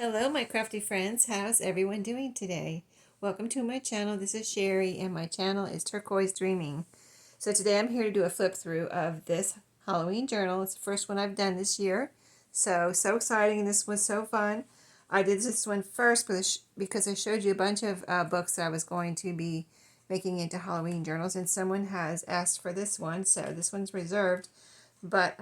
Hello, my crafty friends. How's everyone doing today? Welcome to my channel. This is Sheree, and my channel is Turquoise Dreaming. So today I'm here to do a flip through of this Halloween journal. It's the first one I've done this year. So exciting. This was so fun. I did this one first because I showed you a bunch of books that I was going to be making into Halloween journals, and someone has asked for this one, so this one's reserved. But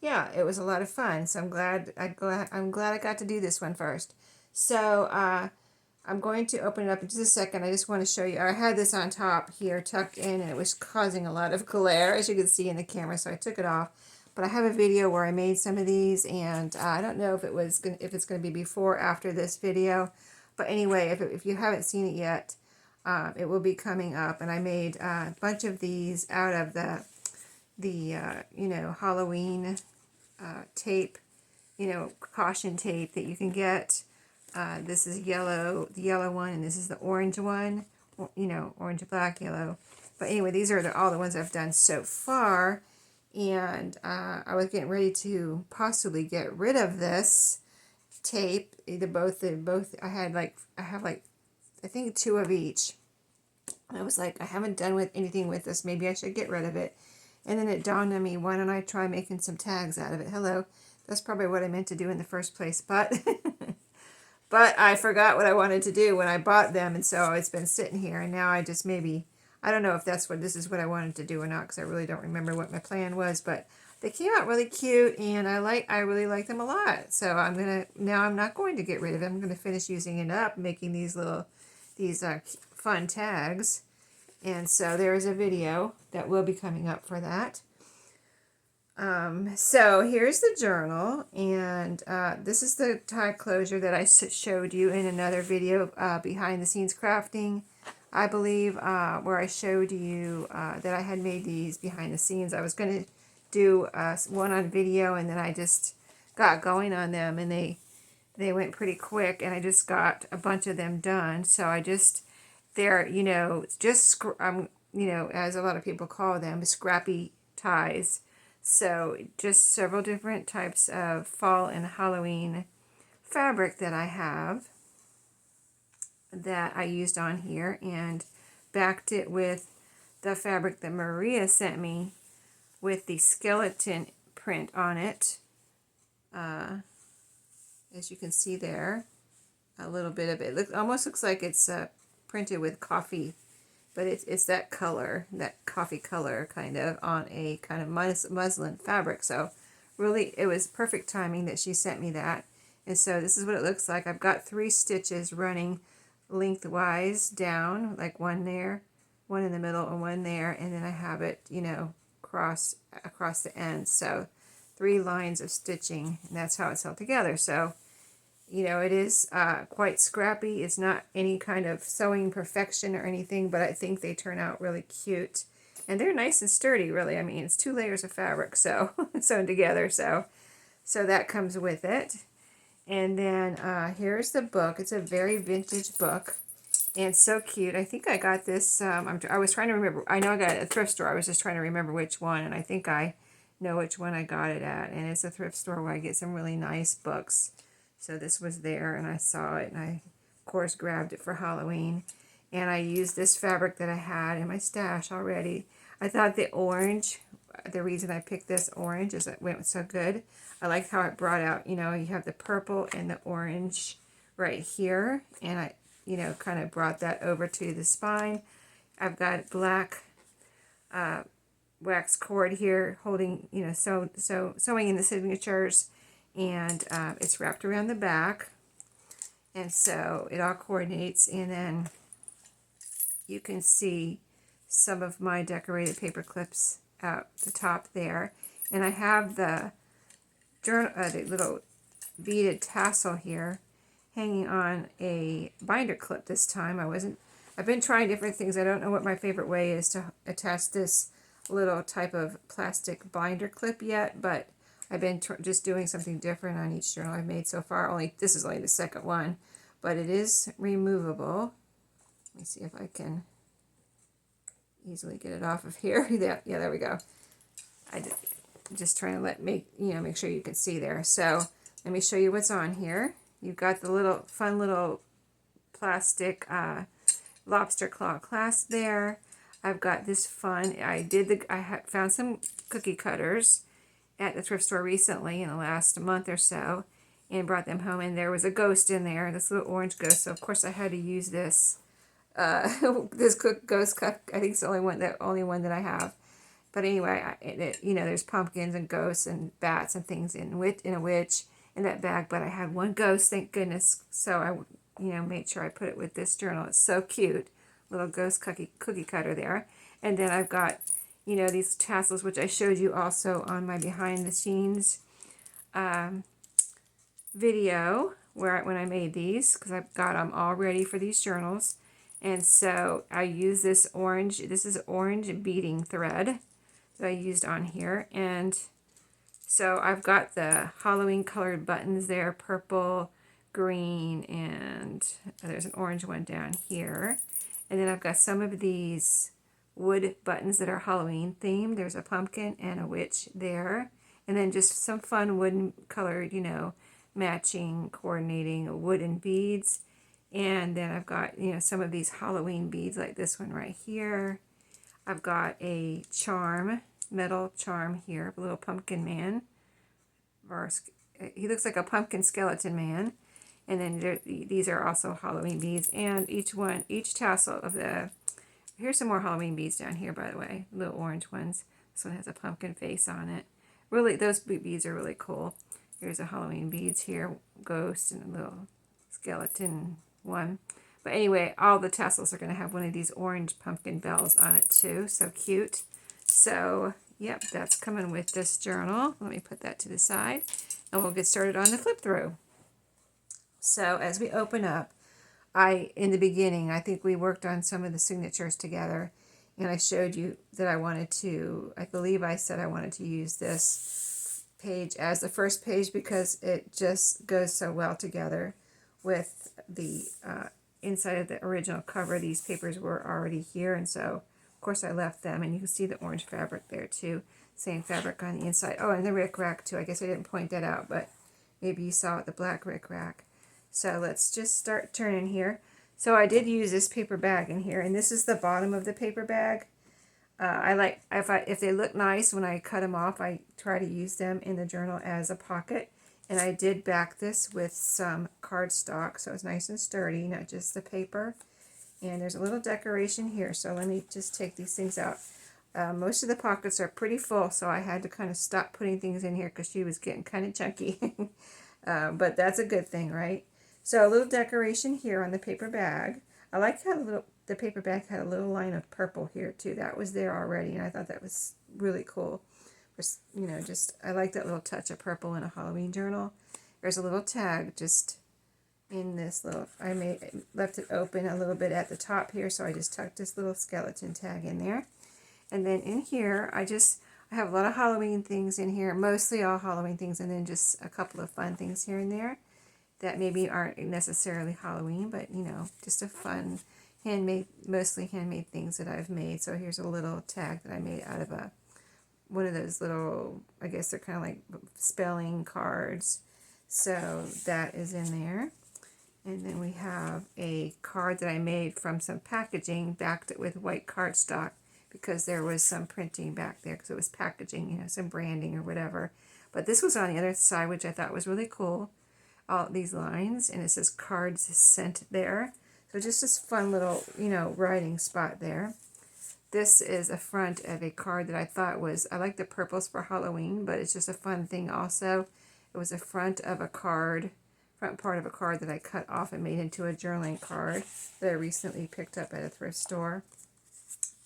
yeah, it was a lot of fun. So I'm glad I got to do this one first. So I'm going to open it up in just a second. I just want to show you. I had this on top here tucked in, and it was causing a lot of glare, as you can see in the camera. So I took it off. But I have a video where I made some of these, and I don't know if it's going to be before or after this video. But anyway, if you haven't seen it yet, it will be coming up. And I made a bunch of these out of the Halloween tape, caution tape that you can get. This is yellow, the yellow one, and this is the orange one, orange, black, yellow. But anyway, these are all the ones I've done so far, and I was getting ready to possibly get rid of this tape. I have like I think two of each. I was like, I haven't done anything with this. Maybe I should get rid of it. And then it dawned on me, why don't I try making some tags out of it? Hello. That's probably what I meant to do in the first place. But but I forgot what I wanted to do when I bought them. And so it's been sitting here. And now I just I don't know if this is what I wanted to do or not, because I really don't remember what my plan was. But they came out really cute, and I really like them a lot. So I'm not going to get rid of them. I'm going to finish using it up, making these fun tags. And so there is a video that will be coming up for that. So here's the journal, and this is the tag closure that I showed you in another video, behind the scenes crafting, I believe, where I showed you that I had made these behind the scenes. I was going to do one on video, and then I just got going on them, and they went pretty quick, and I just got a bunch of them done. So they're, as a lot of people call them, scrappy ties. So just several different types of fall and Halloween fabric that I have that I used on here, and backed it with the fabric that Maria sent me with the skeleton print on it. As you can see there, a little bit of it. Almost looks like it's printed with coffee, but it's that color, that coffee color kind of, on a kind of muslin fabric. So really, it was perfect timing that she sent me that. And so this is what it looks like. I've got 3 stitches running lengthwise down, like one there, one in the middle, and one there, and then I have it, across the ends. So 3 lines of stitching, and that's how it's held together. So it is quite scrappy. It's not any kind of sewing perfection or anything, but I think they turn out really cute. And they're nice and sturdy, really. I mean, it's 2 layers of fabric so sewn together. So that comes with it. And then here's the book. It's a very vintage book, and so cute. I think I got this. I was trying to remember. I know I got it at a thrift store. I was just trying to remember which one, and I think I know which one I got it at. And it's a thrift store where I get some really nice books. So this was there, and I saw it, and I, of course, grabbed it for Halloween. And I used this fabric that I had in my stash already. I thought the reason I picked this orange is it went so good. I liked how it brought out, you have the purple and the orange right here. And I, kind of brought that over to the spine. I've got black wax cord here holding, sewing in the signatures. And it's wrapped around the back, and so it all coordinates. And then you can see some of my decorated paper clips out the top there, and I have the little beaded tassel here hanging on a binder clip this time. I've been trying different things. I don't know what my favorite way is to attach this little type of plastic binder clip yet, but I've been just doing something different on each journal I've made so far. This is only the second one, but it is removable. Let me see if I can easily get it off of here. Yeah, there we go. I'm just trying to make sure you can see there. So let me show you what's on here. You've got the little fun little plastic lobster claw clasp there. I've got this fun, I found some cookie cutters at the thrift store recently in the last month or so and brought them home, and there was a ghost in there, this little orange ghost, so of course I had to use this this ghost cup. I think it's the only one that I have. But anyway, you know, there's pumpkins and ghosts and bats and things in a witch in that bag, but I had one ghost, thank goodness, so I, you know, made sure I put it with this journal. It's so cute, little ghost cookie cutter there. And then I've got, you know, these tassels, which I showed you also on my behind the scenes video when I made these, because I've got them all ready for these journals. And so I use this is orange beading thread that I used on here. And so I've got the Halloween colored buttons there, purple, green, and there's an orange one down here. And then I've got some of these wood buttons that are Halloween themed. There's a pumpkin and a witch there. And then just some fun wooden colored, you know, matching, coordinating wooden beads. And then I've got, you know, some of these Halloween beads like this one right here. I've got a metal charm here, a little pumpkin man. He looks like a pumpkin skeleton man. And then these are also Halloween beads. And each tassel of here's some more Halloween beads down here, by the way, little orange ones. This one has a pumpkin face on it. Really, those beads are really cool. Here's a Halloween beads here, ghost and a little skeleton one. But anyway, all the tassels are going to have one of these orange pumpkin bells on it too. So cute. So, yep, that's coming with this journal. Let me put that to the side, and we'll get started on the flip through. So as we open up, in the beginning, I think we worked on some of the signatures together, and I showed you that I believe I said I wanted to use this page as the first page because it just goes so well together with the inside of the original cover. These papers were already here, and so of course I left them, and you can see the orange fabric there too, same fabric on the inside. Oh, and the rickrack too. I guess I didn't point that out, but maybe you saw it, the black rickrack. So let's just start turning here. So I did use this paper bag in here, and this is the bottom of the paper bag. I like, if they look nice when I cut them off, I try to use them in the journal as a pocket. And I did back this with some cardstock, so it's nice and sturdy, not just the paper. And there's a little decoration here, so let me just take these things out. Most of the pockets are pretty full, so I had to kind of stop putting things in here because she was getting kind of chunky. But that's a good thing, right? So a little decoration here on the paper bag. I like how the paper bag had a little line of purple here too. That was there already, and I thought that was really cool. You know, I like that little touch of purple in a Halloween journal. There's a little tag just in this little, left it open a little bit at the top here, so I just tucked this little skeleton tag in there. And then in here, I have a lot of Halloween things in here, mostly all Halloween things, and then just a couple of fun things here and there that maybe aren't necessarily Halloween, but, you know, just a fun mostly handmade things that I've made. So here's a little tag that I made out of one of those little, I guess they're kind of like spelling cards. So that is in there. And then we have a card that I made from some packaging, backed it with white cardstock because there was some printing back there because it was packaging, you know, some branding or whatever. But this was on the other side, which I thought was really cool. All these lines, and it says cards sent there. So just this fun little, you know, writing spot there. This is a front of a card that I thought I like the purples for Halloween, but it's just a fun thing also. It was a front part of a card that I cut off and made into a journaling card that I recently picked up at a thrift store.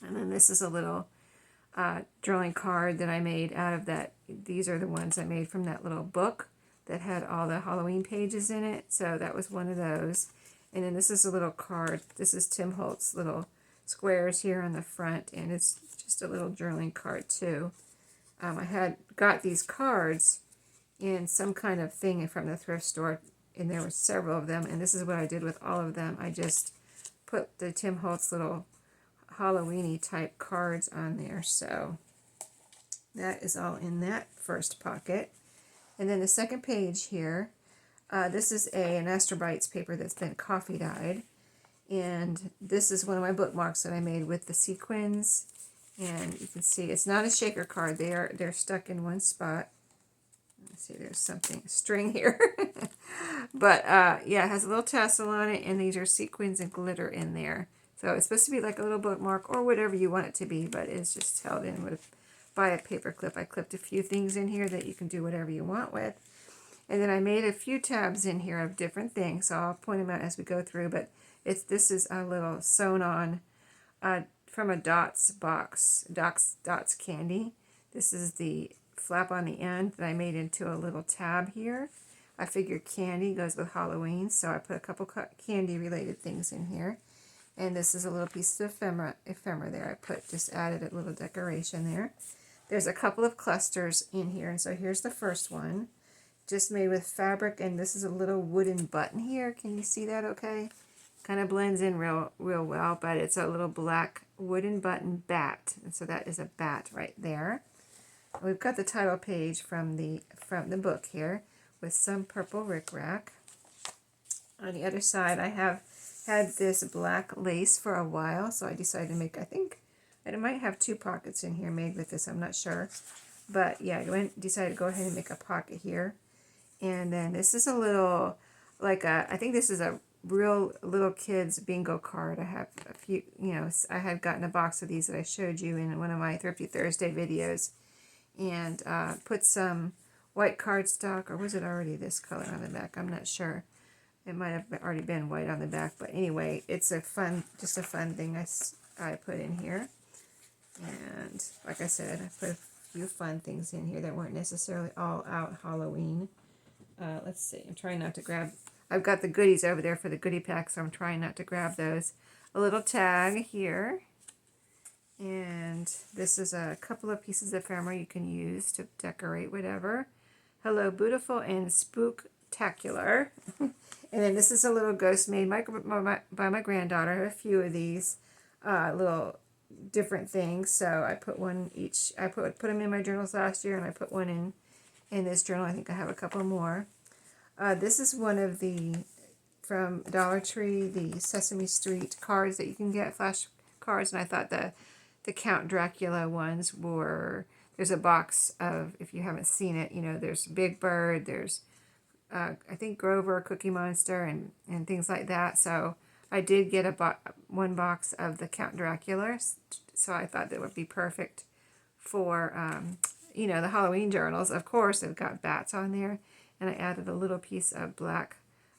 And then this is a little journaling card that I made out of that. These are the ones I made from that little book that had all the Halloween pages in it. So that was one of those. And then this is a little card. This is Tim Holtz's little squares here on the front, and it's just a little journaling card too. I had got these cards in some kind of thing from the thrift store, and there were several of them, and this is what I did with all of them. I just put the Tim Holtz little Halloween-y type cards on there. So that is all in that first pocket. And then the second page here, This is an Astrobites paper that's been coffee dyed. And this is one of my bookmarks that I made with the sequins. And you can see it's not a shaker card. They're stuck in one spot. Let's see, there's something, string here. But yeah, it has a little tassel on it, and these are sequins and glitter in there. So it's supposed to be like a little bookmark or whatever you want it to be, but it's just held in with by a paper clip. I clipped a few things in here that you can do whatever you want with. And then I made a few tabs in here of different things, so I'll point them out as we go through. But this is a little sewn on from a Dots box, Dots candy. This is the flap on the end that I made into a little tab here. I figured candy goes with Halloween, so I put a couple candy related things in here. And this is a little piece of ephemera there. I just added a little decoration there. There's a couple of clusters in here, and so here's the first one. Just made with fabric, and this is a little wooden button here. Can you see that okay? Kind of blends in real well, but it's a little black wooden button bat. And so that is a bat right there. We've got the title page from the book here with some purple rickrack. On the other side, I have had this black lace for a while, so I decided to make, I think, I might have 2 pockets in here made with this, I'm not sure. But yeah, I decided to go ahead and make a pocket here. And then this is a little, I think this is a real little kids bingo card. I have a few, I had gotten a box of these that I showed you in one of my Thrifty Thursday videos. And put some white cardstock, or was it already this color on the back? I'm not sure. It might have already been white on the back, but anyway, it's just a fun thing I put in here. And like I said, I put a few fun things in here that weren't necessarily all out Halloween. Let's see, I'm trying not to grab, I've got the goodies over there for the goodie pack, so I'm trying not to grab those. A little tag here. And this is a couple of pieces of ephemera you can use to decorate whatever. Hello, beautiful and spooktacular. And then this is a little ghost made by my granddaughter. I have a few of these little different things. So I put one each. I put them in my journals last year, and I put one in this journal. I think I have a couple more. This is one of from Dollar Tree, the Sesame Street cards that you can get, flash cards. And I thought the Count Dracula ones there's a box of, if you haven't seen it, there's Big Bird, there's I think Grover, Cookie Monster, and things like that. So I did get one box of the Count Dracula, so I thought that would be perfect for, the Halloween journals. Of course, they've got bats on there, and I added a little piece of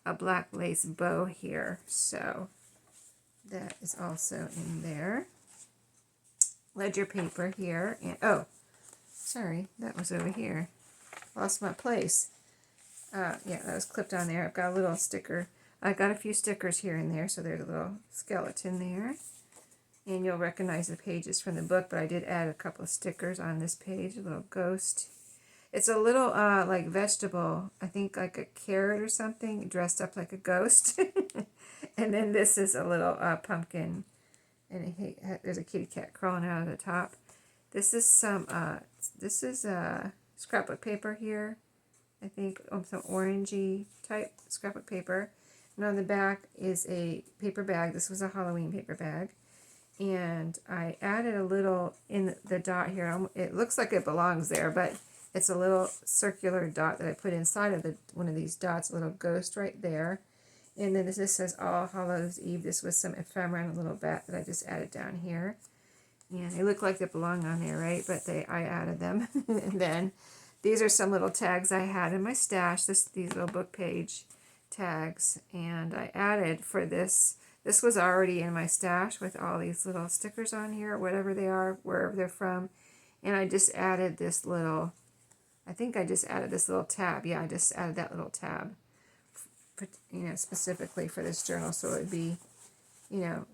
a black lace bow here, so that is also in there. Ledger paper here, and oh, sorry, that was over here. Lost my place. Yeah, that was clipped on there. I've got a little sticker. I got a few stickers here and there, so there's a little skeleton there. And you'll recognize the pages from the book, but I did add a couple of stickers on this page, a little ghost. It's a little, like vegetable, I think like a carrot or something, dressed up like a ghost. And then this is a little pumpkin, and there's a kitty cat crawling out of the top. This is scrapbook paper here. I think some orangey type scrapbook paper. And on the back is a paper bag. This was a Halloween paper bag. And I added a little in the dot here. It looks like it belongs there, but it's a little circular dot that I put inside of one of these dots, a little ghost right there. And then this says All Hallows Eve. This was some ephemera and a little bat that I just added down here. And they look like they belong on there, right? But I added them. And then these are some little tags I had in my stash, these little book page tags. And I added for this was already in my stash with all these little stickers on here, whatever they are, wherever they're from. And I just added this little, I think I just added this little tab. Yeah, I just added that little tab, specifically for this journal. So it would be, a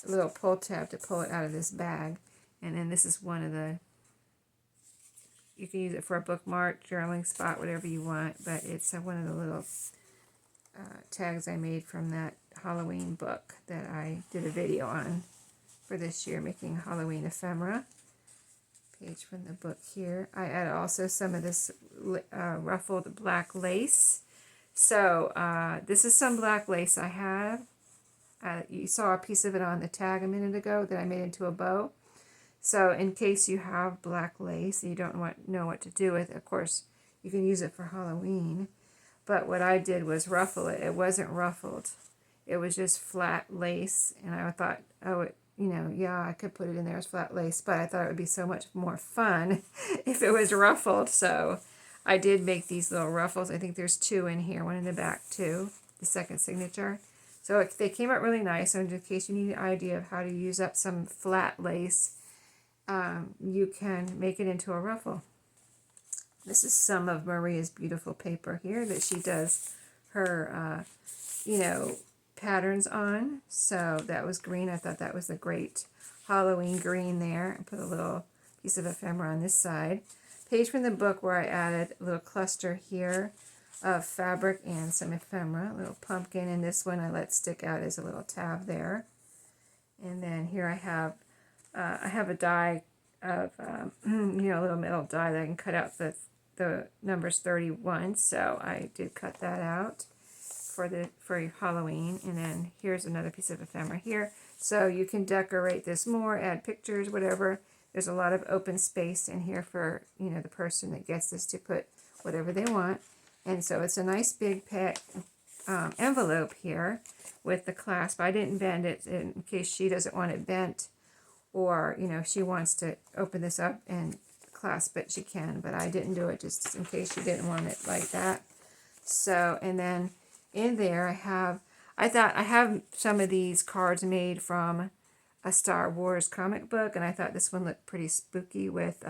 little pull tab to pull it out of this bag. And then this is one of you can use it for a bookmark, journaling spot, whatever you want. But it's one of the little tags I made from that Halloween book that I did a video on for this year, making Halloween ephemera. Page from the book here. I added also some of this ruffled black lace. So this is some black lace I have. You saw a piece of it on the tag a minute ago that I made into a bow. So in case you have black lace and you don't know what to do with it, of course, you can use it for Halloween. But what I did was ruffle it. It wasn't ruffled. It was just flat lace. And I thought, oh, yeah, I could put it in there as flat lace. But I thought it would be so much more fun if it was ruffled. So I did make these little ruffles. I think there's 2 in here, one in the back too, the second signature. So they came out really nice. So in case you need an idea of how to use up some flat lace, you can make it into a ruffle. This is some of Maria's beautiful paper here that she does her, patterns on. So that was green. I thought that was a great Halloween green there. I put a little piece of ephemera on this side. Page from the book where I added a little cluster here of fabric and some ephemera, a little pumpkin, and this one I let stick out as a little tab there. And then here I have a die of a little metal die that I can cut out the numbers 31. So I did cut that out for Halloween. And then here's another piece of ephemera here. So you can decorate this more, add pictures, whatever. There's a lot of open space in here for the person that gets this to put whatever they want. And so it's a nice big envelope here with the clasp. I didn't bend it in case she doesn't want it bent, or if she wants to open this up and clasp it, she can, but I didn't do it just in case she didn't want it like that. So, and then in there I have some of these cards made from a Star Wars comic book, and I thought this one looked pretty spooky with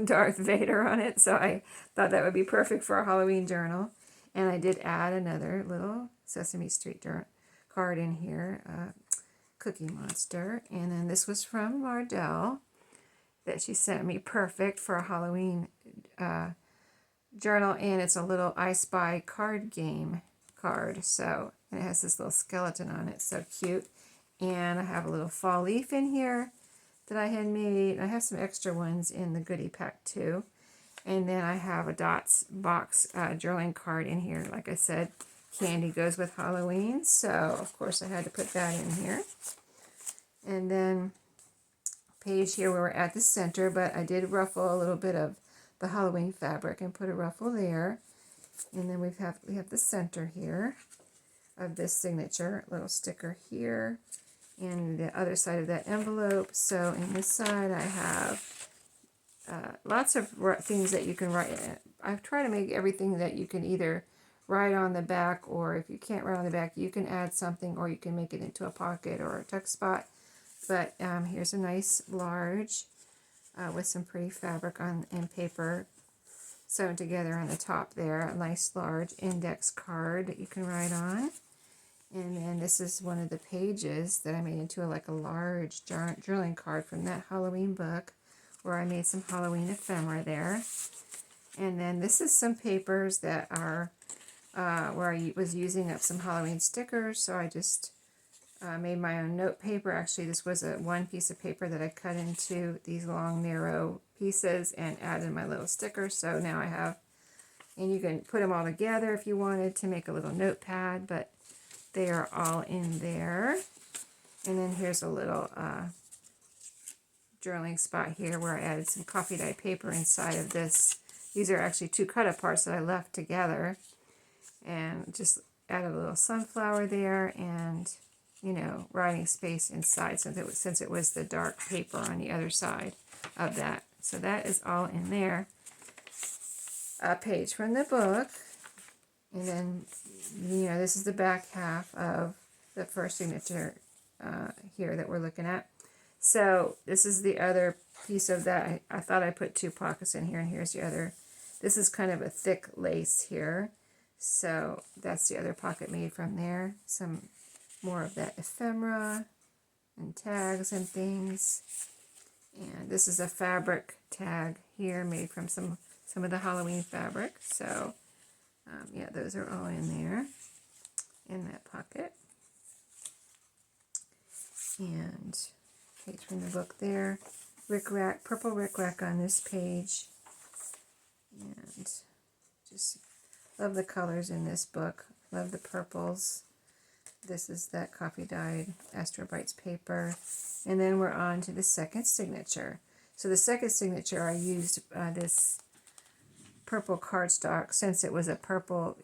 Darth Vader on it, so I thought that would be perfect for a Halloween journal. And I did add another little Sesame Street card in here, Cookie Monster. And then this was from Mardell that she sent me, perfect for a Halloween journal. And it's a little I Spy card game card. So, and it has this little skeleton on it, so cute. And I have a little fall leaf in here that I had made. I have some extra ones in the goodie pack too. And then I have a Dots box journaling card in here. Like I said, candy goes with Halloween, so of course I had to put that in here. And then page here where we're at the center, but I did ruffle a little bit of the Halloween fabric and put a ruffle there. And then we have the center here of this signature, a little sticker here, and the other side of that envelope. So in this side I have lots of things that you can write. I've tried to make everything that you can either write on the back, or if you can't write on the back, you can add something, or you can make it into a pocket or a tuck spot. But here's a nice large with some pretty fabric and paper sewn together on the top there. A nice large index card that you can write on. And then this is one of the pages that I made into a large journaling card from that Halloween book, where I made some Halloween ephemera there. And then this is some papers that are where I was using up some Halloween stickers, so I just made my own note paper. Actually, this was one piece of paper that I cut into these long, narrow pieces and added my little sticker. So now I have, and you can put them all together if you wanted to make a little notepad, but they are all in there. And then here's a little journaling spot here where I added some coffee dye paper inside of this. These are actually 2 cut-up parts that I left together, and just added a little sunflower there, and writing space inside since it was the dark paper on the other side of that. So that is all in there. A page from the book, and then this is the back half of the first signature here that we're looking at. So this is the other piece of that. I thought I put 2 pockets in here, and here's the other. This is kind of a thick lace here, so that's the other pocket made from there. Some more of that ephemera and tags and things. And this is a fabric tag here made from some of the Halloween fabric. So yeah, those are all in there in that pocket. And page from the book there. Rickrack, purple rickrack on this page. And just Love the colors in this book. Love the purples. This is that coffee dyed Astro Brights paper. And then we're on to the second signature. So the second signature, I used this purple cardstock since it was a purple,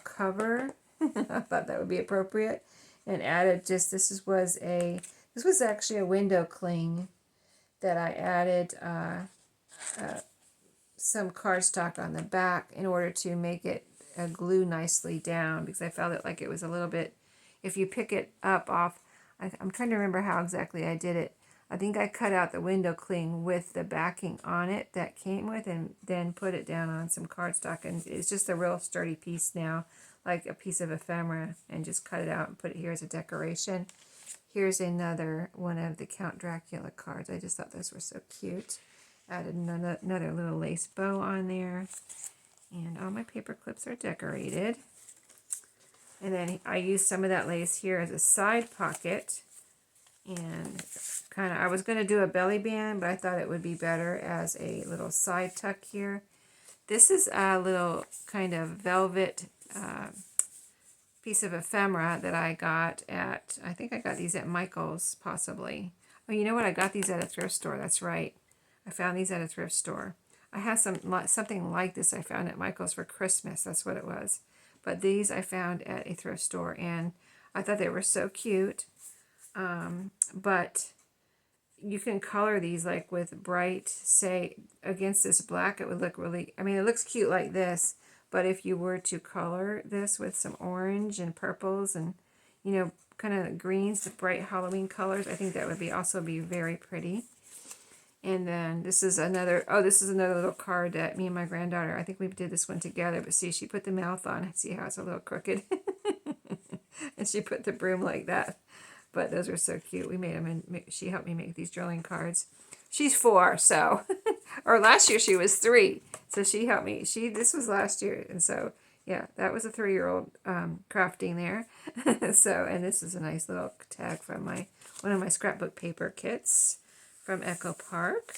cover. I thought that would be appropriate. And added this was actually a window cling that I added some cardstock on the back in order to make it glue nicely down, because I felt it like it was a little bit, if you pick it up off, I'm trying to remember how exactly I did it. I think I cut out the window cling with the backing on it that came with, and then put it down on some cardstock, and it's just a real sturdy piece now, like a piece of ephemera, and just cut it out and put it here as a decoration. Here's another one of the Count Dracula cards. I just thought those were so cute. Added another little lace bow on there. And all my paper clips are decorated. And then I used some of that lace here as a side pocket. And I was going to do a belly band, but I thought it would be better as a little side tuck here. This is a little kind of velvet piece of ephemera that I got at, I think I got these at Michael's, possibly. Oh, you know what? I got these at a thrift store. That's right. I found these at a thrift store. I have something like this I found at Michael's for Christmas. That's what it was. But these I found at a thrift store, and I thought they were so cute. But you can color these like with bright, say, against this black, it would look really, I mean, it looks cute like this. But if you were to color this with some orange and purples and, kind of greens, the bright Halloween colors, I think that would also be very pretty. And then this is another little card that me and my granddaughter, I think we did this one together, but see, she put the mouth on. See how it's a little crooked? And she put the broom like that. But those are so cute. We made them, and she helped me make these drawing cards. She's 4, so, or last year she was 3, so she helped me. This was last year, and so, yeah, that was a 3-year-old crafting there. So, and this is a nice little tag from one of my scrapbook paper kits from Echo Park.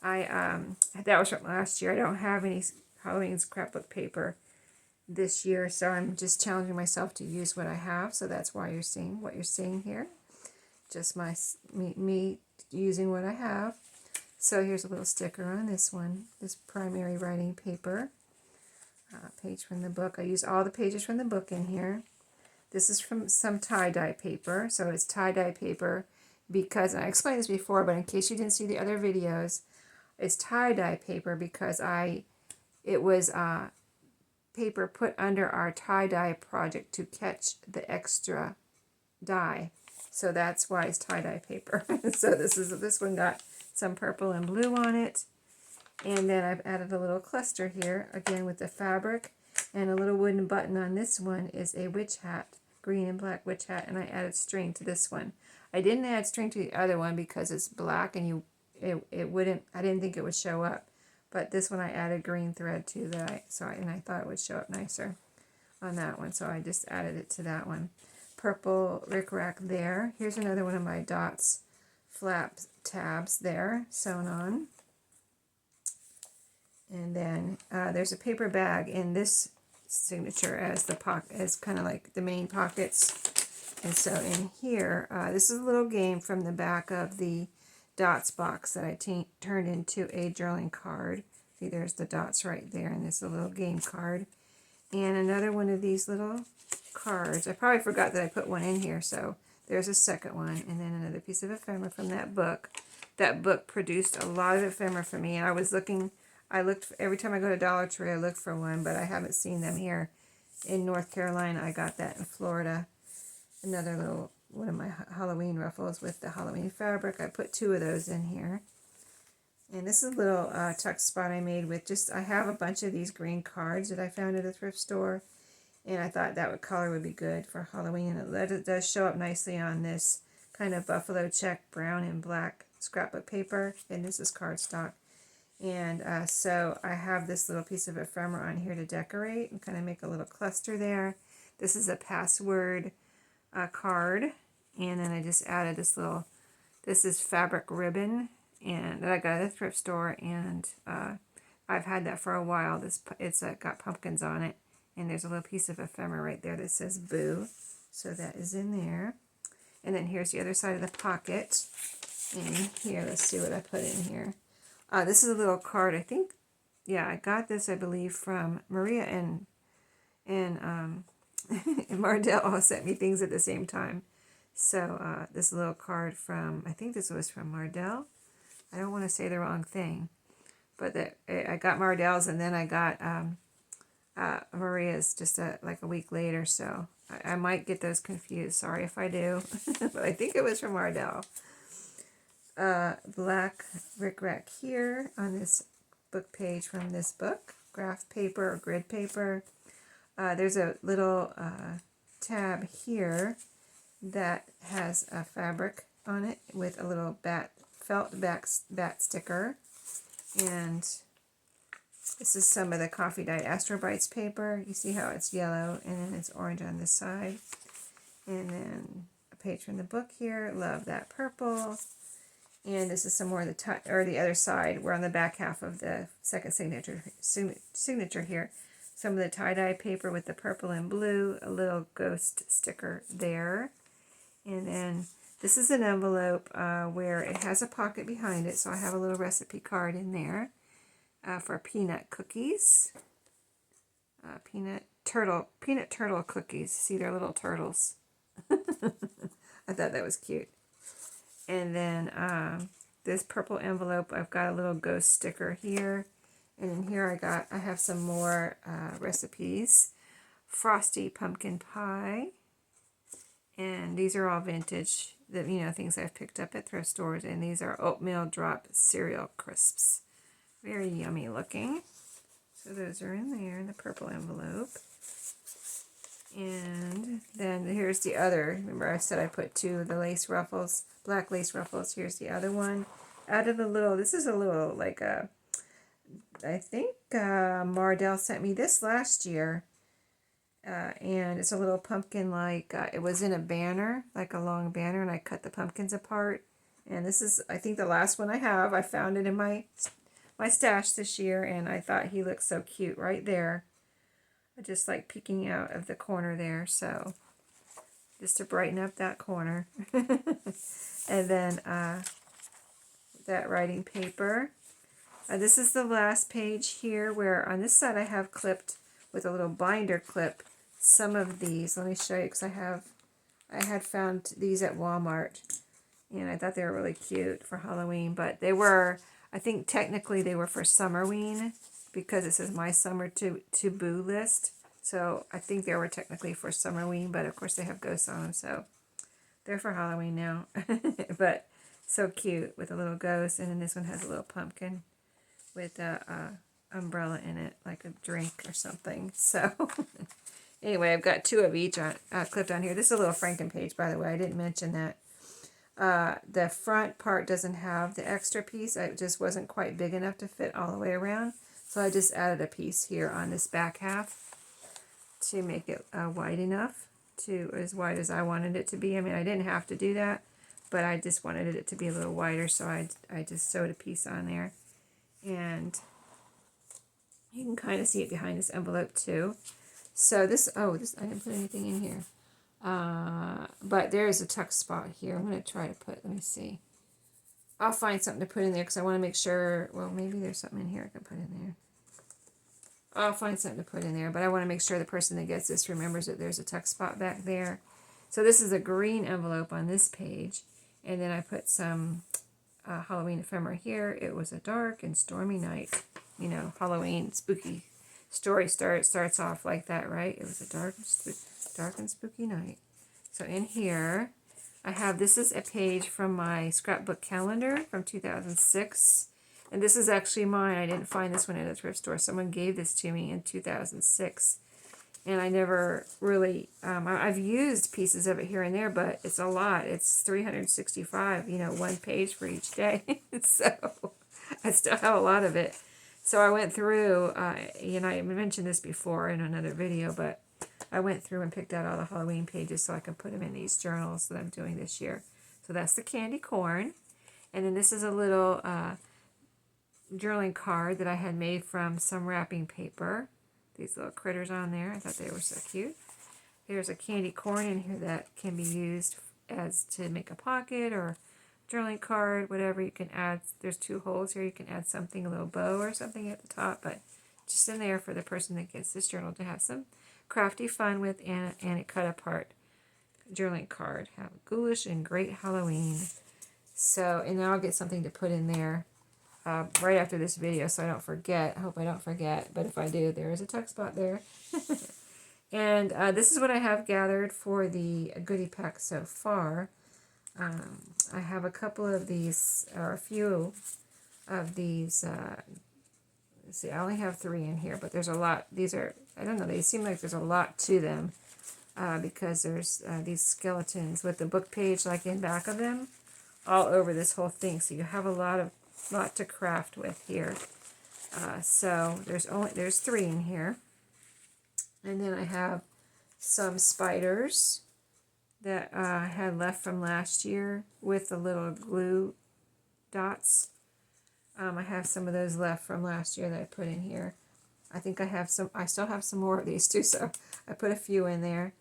That was from last year. I don't have any Halloween scrapbook paper this year, so I'm just challenging myself to use what I have. So that's why you're seeing what you're seeing here. Just me using what I have. So here's a little sticker on this one, this primary writing paper, page from the book. I use all the pages from the book in here. This is from some tie-dye paper, so it's tie-dye paper because, and I explained this before, but in case you didn't see the other videos, it's tie-dye paper because it was paper put under our tie-dye project to catch the extra dye. So that's why it's tie-dye paper. So this one got some purple and blue on it. And then I've added a little cluster here, again with the fabric. And a little wooden button on this one is a witch hat, green and black witch hat. And I added string to this one. I didn't add string to the other one because it's black and it wouldn't, I didn't think it would show up. But this one I added green thread to and I thought it would show up nicer on that one. So I just added it to that one. Purple rickrack there. Here's another one of my dots flap tabs there sewn on. And then there's a paper bag in this signature as kind of like the main pockets. And so in here, this is a little game from the back of the dots box that I turned into a journaling card. See, there's the dots right there, and this is a little game card. And another one of these little cards. I probably forgot that I put one in here, so there's a second one, and then another piece of ephemera from that book. That book produced a lot of ephemera for me, and I looked every time I go to Dollar Tree, I look for one, but I haven't seen them here in North Carolina. I got that in Florida. Another little one of my Halloween ruffles with the Halloween fabric. I put 2 of those in here. And this is a little tuck spot I made with I have a bunch of these green cards that I found at a thrift store. And I thought that color would be good for Halloween. And it does show up nicely on this kind of buffalo check brown and black scrapbook paper. And this is cardstock. And so I have this little piece of ephemera on here to decorate and kind of make a little cluster there. This is a password card. And then I just added this is fabric ribbon and that I got at the thrift store. And I've had that for a while. It's got pumpkins on it. And there's a little piece of ephemera right there that says boo. So that is in there. And then here's the other side of the pocket. And here, let's see what I put in here. This is a little card. I think, yeah, I got this, I believe, from Maria and and Mardell all sent me things at the same time. So this little card from, I think this was from Mardell. I don't want to say the wrong thing, but that I got Mardell's and then I got Maria's just like a week later. So I might get those confused. Sorry if I do, but I think it was from Mardell. Black rickrack here on this book page from this book, graph paper or grid paper. There's a little tab here that has a fabric on it with a little felt bat sticker. And this is some of the coffee dyed Astrobites paper. You see how it's yellow and then it's orange on this side. And then a page from the book here. Love that purple. And this is some more of the other side. We're on the back half of the second signature here. Some of the tie-dye paper with the purple and blue, a little ghost sticker there. And then this is an envelope where it has a pocket behind it, so I have a little recipe card in there for peanut cookies. Peanut turtle cookies. See, they're little turtles. I thought that was cute. And then this purple envelope, I've got a little ghost sticker here. And in here I have some more recipes. Frosty pumpkin pie. And these are all vintage, things I've picked up at thrift stores. And these are oatmeal drop cereal crisps. Very yummy looking. So those are in there in the purple envelope. And then here's the other. Remember I said I put two of the lace ruffles, black lace ruffles. Here's the other one. Out of the little, this is a little like a, I think Mardell sent me this last year. And it's a little pumpkin like, it was in a banner, like a long banner, and I cut the pumpkins apart. And this is, I think, the last one I have. I found it in my stash this year, and I thought he looked so cute right there. Just like peeking out of the corner there, so just to brighten up that corner. And then that writing paper. This is the last page here where on this side I have clipped with a little binder clip some of these. Let me show you because I had found these at Walmart and I thought they were really cute for Halloween, but they were, I think technically they were for Summerween because it says my summer to boo list. So I think they were technically for Summerween, but of course they have ghosts on them, so they're for Halloween now. But so cute with a little ghost, and then this one has a little pumpkin with a umbrella in it, like a drink or something. So anyway, I've got two of each clipped on here. This is a little Franken page, by the way. I didn't mention that. The front part doesn't have the extra piece. It just wasn't quite big enough to fit all the way around. So I just added a piece here on this back half to make it wide enough, to as wide as I wanted it to be. I mean, I didn't have to do that, but I just wanted it to be a little wider, so I just sewed a piece on there. And you can kind of see it behind this envelope too. So this, I didn't put anything in here. But there is a tuck spot here. I'm going to try to put, let me see. I'll find something to put in there because I want to make sure, well, maybe there's something in here I can put in there. I'll find something to put in there, but I want to make sure the person that gets this remembers that there's a tuck spot back there. So this is a green envelope on this page, and then I put some Halloween ephemera here. It was a dark and stormy night. You know, Halloween spooky story starts off like that, right? It was a dark and spooky night. So in here, I have, this is a page from my scrapbook calendar from 2006. And this is actually mine. I didn't find this one at a thrift store. Someone gave this to me in 2006. And I never really, I've used pieces of it here and there, but it's a lot. It's 365, one page for each day. So I still have a lot of it. So I went through, I mentioned this before in another video, but I went through and picked out all the Halloween pages so I can put them in these journals that I'm doing this year. So that's the candy corn. And then this is a little journaling card that I had made from some wrapping paper these little critters on there. I thought they were so cute. There's a candy corn in here that can be used as to make a pocket or journaling card, whatever. You can add, there's 2 holes here. You can add something, a little bow or something at the top, but just in there for the person that gets this journal to have some crafty fun with, and a cut apart journaling card. Have a ghoulish and great Halloween. So, and then I'll get something to put in there right after this video so I don't forget. I hope I don't forget, but if I do, there is a tuck spot there. And this is what I have gathered for the goodie pack so far. I have a couple of these, or a few of these. Let's see, I only have 3 in here, but there's a lot. These are, I don't know, they seem like there's a lot to them because there's these skeletons with the book page like in back of them all over this whole thing. So you have a lot to craft with here. So there's 3 in here. And then I have some spiders that I had left from last year with the little glue dots. I have some of those left from last year that I put in here. I think I still have some more of these too, so I put a few in there.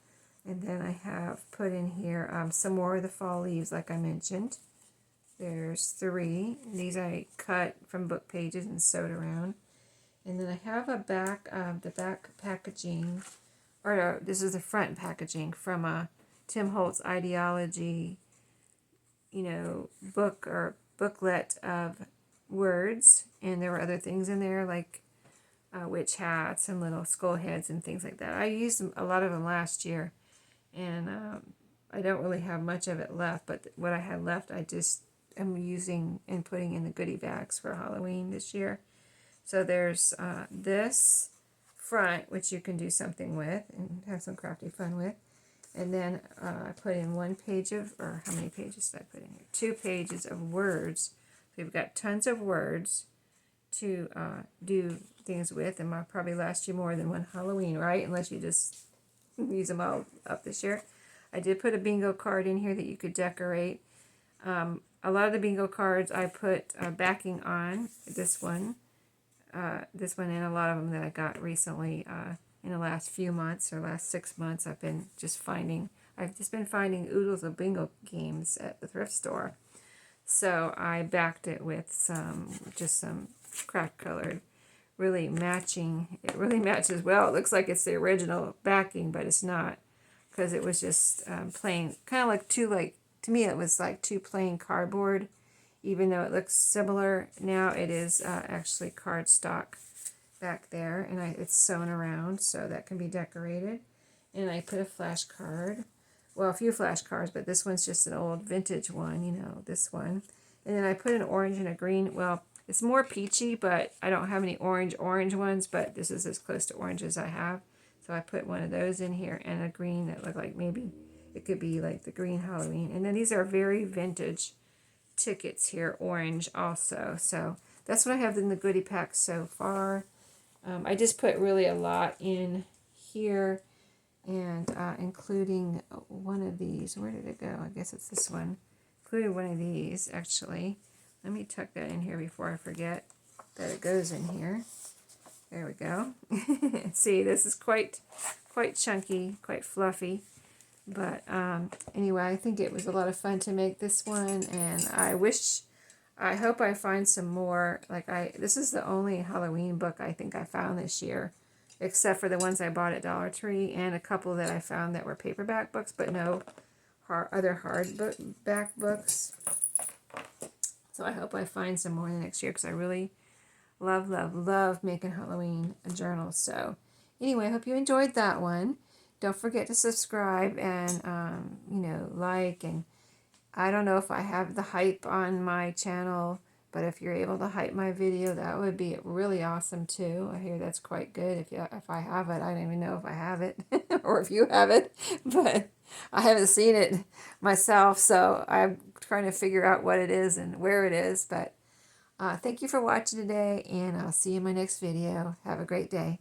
And then I have put in here some more of the fall leaves like I mentioned. There's 3. These I cut from book pages and sewed around. And then I have the back packaging, or no, this is the front packaging from Tim Holtz Ideology, book or booklet of words. And there were other things in there like witch hats and little skull heads and things like that. I used a lot of them last year, and I don't really have much of it left, but what I had left I just am using and putting in the goodie bags for Halloween this year. So there's this front, which you can do something with and have some crafty fun with. And then I put in 1 page of, or how many pages did I put in here? 2 pages of words. So we've got tons of words to do things with, and might probably last you more than one Halloween, right? Unless you just use them all up this year. I did put a bingo card in here that you could decorate. A lot of the bingo cards I put backing on. This one and a lot of them that I got recently in the last few months or last 6 months. I've just been finding oodles of bingo games at the thrift store. So I backed it with some craft colored, really matching. It really matches well. It looks like it's the original backing, but it's not, because it was just plain, kind of like to me it was like 2 plain cardboard. Even though it looks similar, now it is actually cardstock back there, and it's sewn around so that can be decorated. And I put a flashcard, well, a few flashcards, but this one's just an old vintage one, this one. And then I put an orange and a green. Well, it's more peachy, but I don't have any orange ones, but this is as close to orange as I have. So I put one of those in here, and a green that looked like maybe it could be like the green Halloween. And then these are very vintage tickets here, orange also. So that's what I have in the goodie pack so far. I just put really a lot in here, and including one of these. Where did it go? I guess it's this one. Including one of these, actually. Let me tuck that in here before I forget that it goes in here. There we go. See, this is quite chunky, quite fluffy. But anyway, I think it was a lot of fun to make this one, and I hope I find some more. This is the only Halloween book I think I found this year, except for the ones I bought at Dollar Tree, and a couple that I found that were paperback books, but no other hardback books. So I hope I find some more next year, because I really love making Halloween journals. So anyway, I hope you enjoyed that one. Don't forget to subscribe and, like. And I don't know if I have the hype on my channel, but if you're able to hype my video, that would be really awesome too. I hear that's quite good. If I have it, I don't even know if I have it or if you have it, but I haven't seen it myself, so I'm trying to figure out what it is and where it is. But thank you for watching today, and I'll see you in my next video. Have a great day.